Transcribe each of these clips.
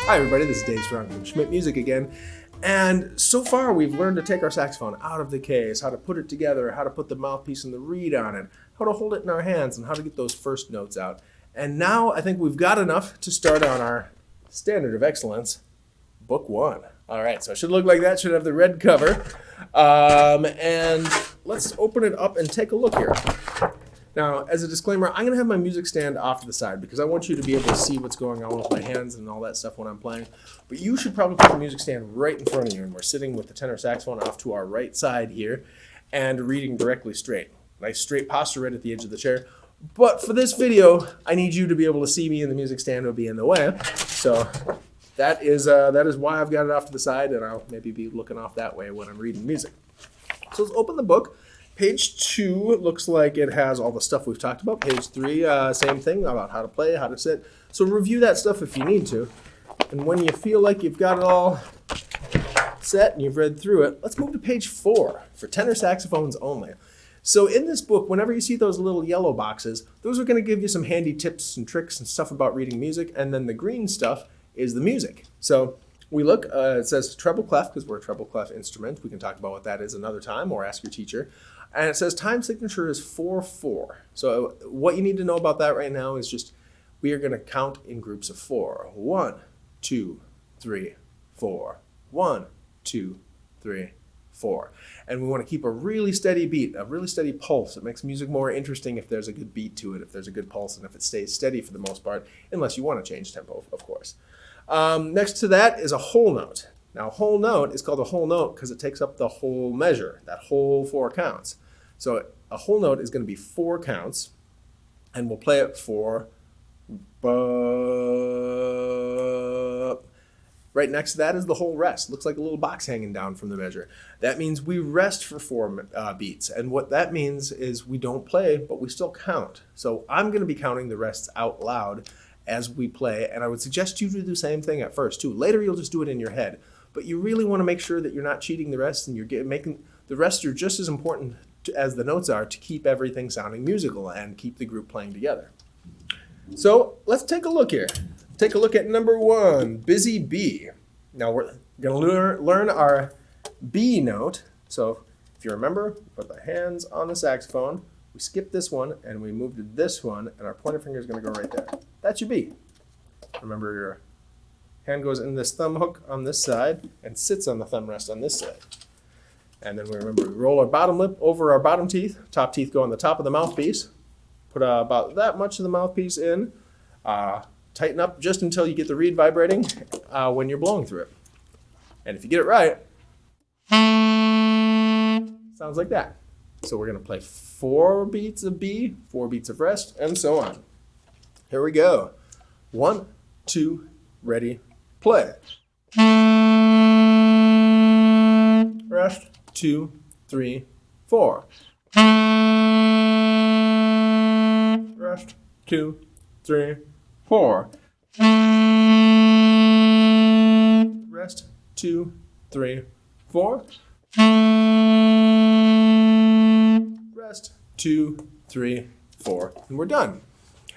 Hi everybody, this is Dave Strong from Schmitt Music again. And so far we've learned to take our saxophone out of the case, how to put it together, how to put the mouthpiece and the reed on it, how to hold it in our hands, and how to get those first notes out. And now I think we've got enough to start on our standard of excellence, book one. All right, so it should look like that, should have the red cover. And let's open it up and take a look here. Now, as a disclaimer, I'm going to have my music stand off to the side because I want you to be able to see what's going on with my hands and all that stuff when I'm playing. But you should probably put the music stand right in front of you, and we're sitting with the tenor saxophone off to our right side here and reading directly straight. Nice straight posture right at the edge of the chair. But for this video, I need you to be able to see me, and the music stand will be in the way. So that is why I've got it off to the side, and I'll maybe be looking off that way when I'm reading music. So let's open the book. Page 2 looks like it has all the stuff we've talked about. Page 3, same thing about how to play, how to sit. So review that stuff if you need to. And when you feel like you've got it all set and you've read through it, let's move to page 4 for tenor saxophones only. So in this book, whenever you see those little yellow boxes, those are going to give you some handy tips and tricks and stuff about reading music. And then the green stuff is the music. So we look, it says treble clef because we're a treble clef instrument. We can talk about what that is another time or ask your teacher. And it says time signature is 4/4. So what you need to know about that right now is just we are going to count in groups of 4. 1, 2, 3, 4. 1, 2, 3, 4. And we want to keep a really steady beat, a really steady pulse. It makes music more interesting if there's a good beat to it, if there's a good pulse, and if it stays steady for the most part, unless you want to change tempo, of course. Next to that is a whole note. Now, a whole note is called a whole note because it takes up the whole measure, that whole 4 counts. So a whole note is going to be 4 counts, and we'll play it for ba. Right next to that is the whole rest. Looks like a little box hanging down from the measure. That means we rest for 4 beats, and what that means is we don't play, but we still count. So I'm going to be counting the rests out loud as we play, and I would suggest you do the same thing at first too. Later you'll just do it in your head, but you really want to make sure that you're not cheating the rest, and you're making the rests are just as important as the notes are to keep everything sounding musical and keep the group playing together. So let's take a look here. Take a look at number 1, busy B. Now we're going to learn our B note. So if you remember, put the hands on the saxophone. We skip this one and we move to this one, and our pointer finger is going to go right there. That's your B. Remember, your hand goes in this thumb hook on this side and sits on the thumb rest on this side. And then we roll our bottom lip over our bottom teeth. Top teeth go on the top of the mouthpiece. Put about that much of the mouthpiece in. Tighten up just until you get the reed vibrating when you're blowing through it. And if you get it right, sounds like that. So we're going to play 4 beats of B, 4 beats of rest, and so on. Here we go. 1, 2, ready, play. Rest. 2, 3, 4. Rest. 2, 3, 4. Rest. 2, 3, 4. Rest. 2, 3, 4. And we're done.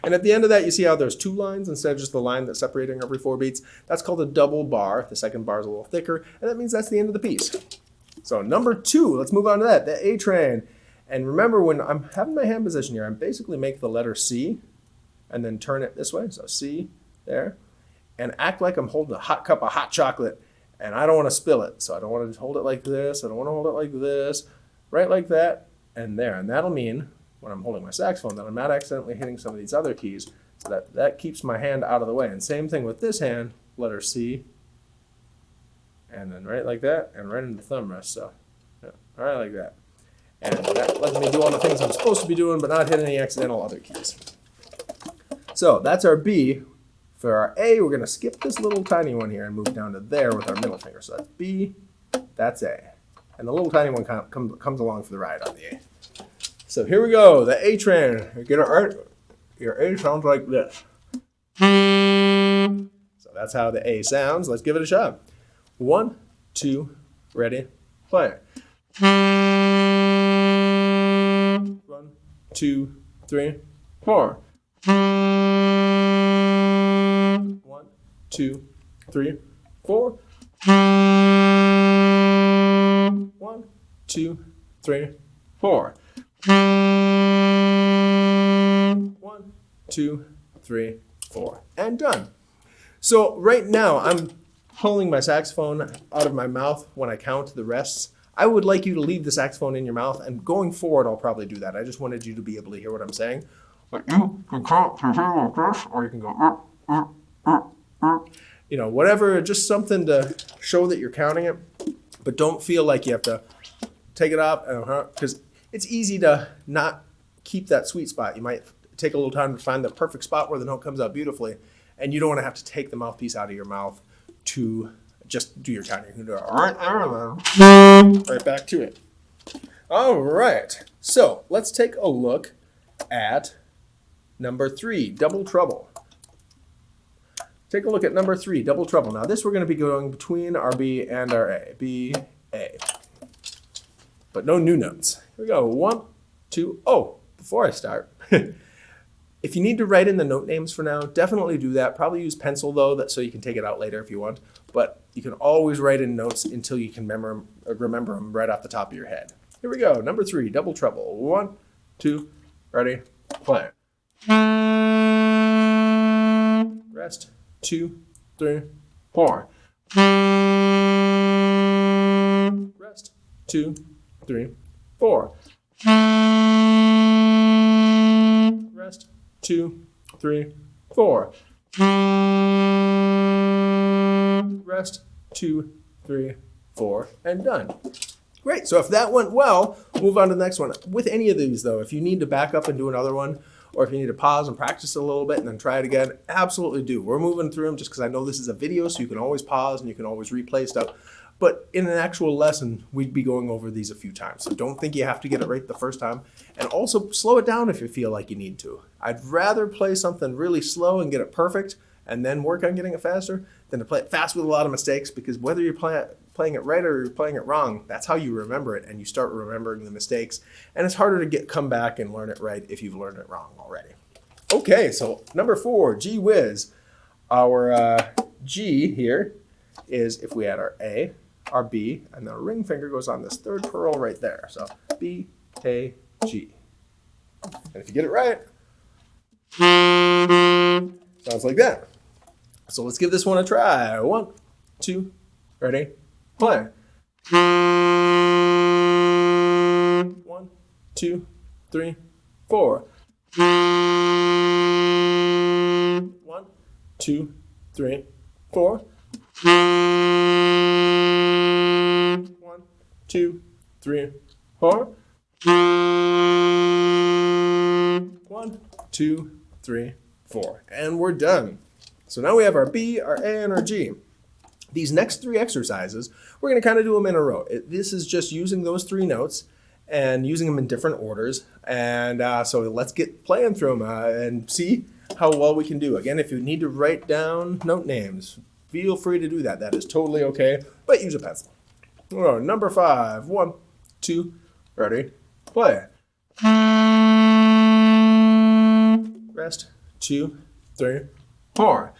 And at the end of that, you see how there's 2 lines instead of just the line that's separating every 4 beats. That's called a double bar. The second bar is a little thicker, and that means that's the end of the piece. So number 2, let's move on to that, the A train. And remember, when I'm having my hand position here, I'm basically make the letter C and then turn it this way. So C there, and act like I'm holding a hot cup of hot chocolate, and I don't want to spill it. So I don't want to hold it like this. I don't want to hold it like this, right like that and there. And that'll mean when I'm holding my saxophone that I'm not accidentally hitting some of these other keys, so that keeps my hand out of the way. And same thing with this hand, letter C, and then right like that, and right into the thumb rest. So, yeah, right like that. And that lets me do all the things I'm supposed to be doing, but not hit any accidental other keys. So that's our B. For our A, we're going to skip this little tiny one here and move down to there with our middle finger. So that's B, that's A. And the little tiny one comes along for the ride on the A. So here we go, the A train. Your A sounds like this. So that's how the A sounds. Let's give it a shot. 1, 2, ready, play. 1, 2, 3, 4. 1, 2, 3, 4. 1, 2, 3, 4. 1, 2, 3, 4. And done. So right now I'm pulling my saxophone out of my mouth when I count the rests. I would like you to leave the saxophone in your mouth, and going forward I'll probably do that. I just wanted you to be able to hear what I'm saying. But you can count to hear like this, or you can go you know, whatever, just something to show that you're counting it. But don't feel like you have to take it up, because it's easy to not keep that sweet spot. You might take a little time to find the perfect spot where the note comes out beautifully, and you don't want to have to take the mouthpiece out of your mouth to just do your counting. You can do it right there, then right back to it. All right, so let's take a look at number 3, double trouble. Take a look at number 3, double trouble. Now this we're going to be going between our B and our A. B, A. But no new notes. Here we go. 1, 2. Oh, before I start, if you need to write in the note names for now, definitely do that. Probably use pencil though, so you can take it out later if you want. But you can always write in notes until you can remember them right off the top of your head. Here we go. Number 3, double trouble. 1, 2, ready, play. Rest. 2, 3, 4. Rest. 2, 3, 4. Rest. 2, 3, 4. Rest. 2, 3, 4, and done. Great. So if that went well, move on to the next one. With any of these though, if you need to back up and do another one, or if you need to pause and practice a little bit and then try it again, absolutely do. We're moving through them just because I know this is a video, so you can always pause and you can always replay stuff. But in an actual lesson, we'd be going over these a few times. So don't think you have to get it right the first time. And also slow it down if you feel like you need to. I'd rather play something really slow and get it perfect and then work on getting it faster than to play it fast with a lot of mistakes, because whether you're playing it right or you're playing it wrong, that's how you remember it, and you start remembering the mistakes. And it's harder to come back and learn it right if you've learned it wrong already. Okay, so number 4, gee whiz. Our G here is if we add our A, our B, and the ring finger goes on this third pearl right there. So B, A, G. And if you get it right, sounds like that. So let's give this one a try. 1, 2, ready, play. 1, 2, 3, 4. 1, 2, 3, 4. 1, 2, 3, 4. 1, 2, 3, 4. And we're done. So now we have our B, our A, and our G. These next 3 exercises, we're going to kind of do them in a row. This is just using those 3 notes and using them in different orders. And so let's get playing through them and see how well we can do. Again, if you need to write down note names, feel free to do that. That is totally okay, but use a pencil. Oh, number 5, 1, 2, ready, play. Rest, 2, 3, 4.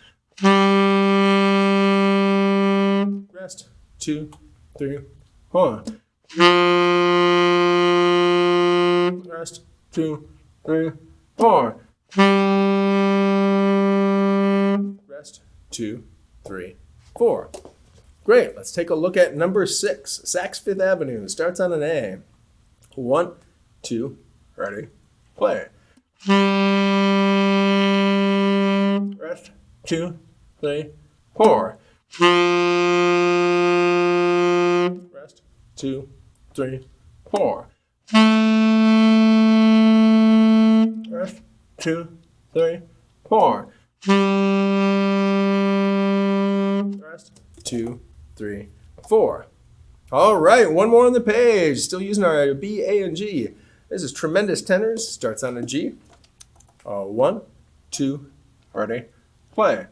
Rest, 2, 3, 4. Rest, 2, 3, 4. Rest, 2, 3, 4. Great. Let's take a look at number 6. Sax Fifth Avenue starts on an A. 1, 2, ready, play. Rest, 2, 3, 4. Rest, 2, 3, 4. Rest, 2, 3, 4. Rest, 2, 3, 4. All right, one more on the page. Still using our B, A, and G. This is Tremendous Tenors. Starts on a G. 1, 2, ready, play.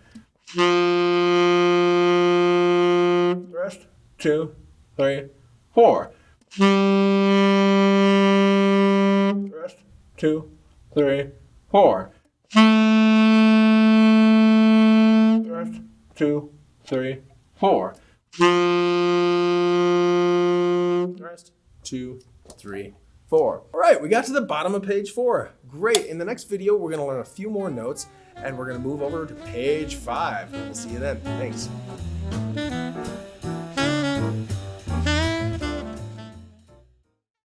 Rest, 2, 3, 4. Rest, 2, 3, 4. Rest, 2, 3, 4. Rest. 2, 3, 4. All right, we got to the bottom of page 4. Great. In the next video, we're going to learn a few more notes, and we're going to move over to page 5. We'll see you then. Thanks.